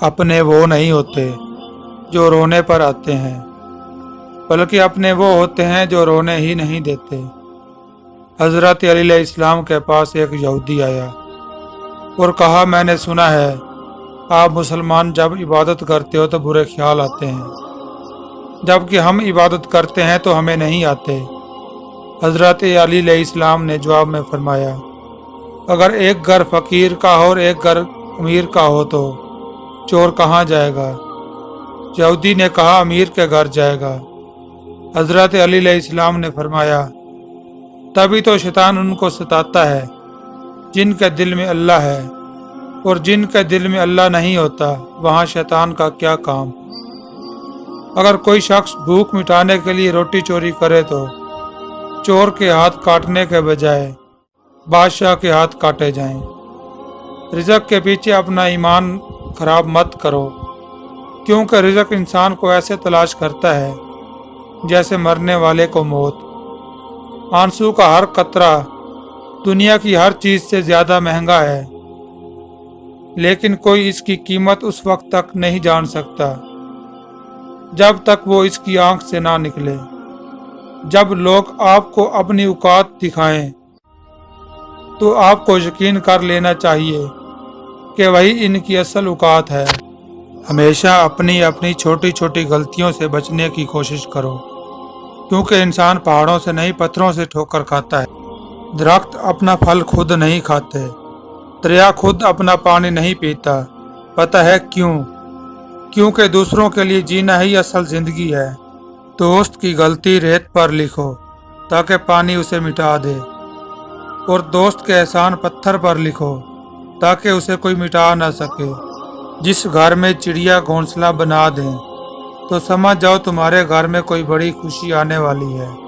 अपने वो नहीं होते जो रोने पर आते हैं, बल्कि अपने वो होते हैं जो रोने ही नहीं देते। हज़रत अली अलैहिस्सलाम के पास एक यहूदी आया और कहा, मैंने सुना है आप मुसलमान जब इबादत करते हो तो बुरे ख्याल आते हैं, जबकि हम इबादत करते हैं तो हमें नहीं आते। हज़रत अली अलैहिस्सलाम ने जवाब में फरमाया, अगर एक घर फ़कीर का हो और एक घर अमीर का हो तो चोर कहाँ जाएगा? यहूदी ने कहा, अमीर के घर जाएगा। हज़रत अली अलैहिस्सलाम ने फरमाया, तभी तो शैतान उनको सताता है जिनके दिल में अल्लाह है, और जिनके दिल में अल्लाह नहीं होता वहाँ शैतान का क्या काम। अगर कोई शख्स भूख मिटाने के लिए रोटी चोरी करे तो चोर के हाथ काटने के बजाय बादशाह के हाथ काटे जाएं। रिज़्क के पीछे अपना ईमान खराब मत करो, क्योंकि रिज़्क इंसान को ऐसे तलाश करता है जैसे मरने वाले को मौत। आंसू का हर कतरा दुनिया की हर चीज से ज्यादा महंगा है, लेकिन कोई इसकी कीमत उस वक्त तक नहीं जान सकता जब तक वो इसकी आंख से ना निकले। जब लोग आपको अपनी औकात दिखाएं तो आपको यकीन कर लेना चाहिए कि वही इनकी असल औकात है। हमेशा अपनी अपनी छोटी छोटी गलतियों से बचने की कोशिश करो, क्योंकि इंसान पहाड़ों से नहीं पत्थरों से ठोकर खाता है। दरख्त अपना फल खुद नहीं खाते, दरिया खुद अपना पानी नहीं पीता। पता है क्यों? क्योंकि दूसरों के लिए जीना ही असल जिंदगी है। दोस्त की गलती रेत पर लिखो ताकि पानी उसे मिटा दे, और दोस्त के एहसान पत्थर पर लिखो ताकि उसे कोई मिटा ना सके। जिस घर में चिड़िया घोंसला बना दें तो समझ जाओ तुम्हारे घर में कोई बड़ी खुशी आने वाली है।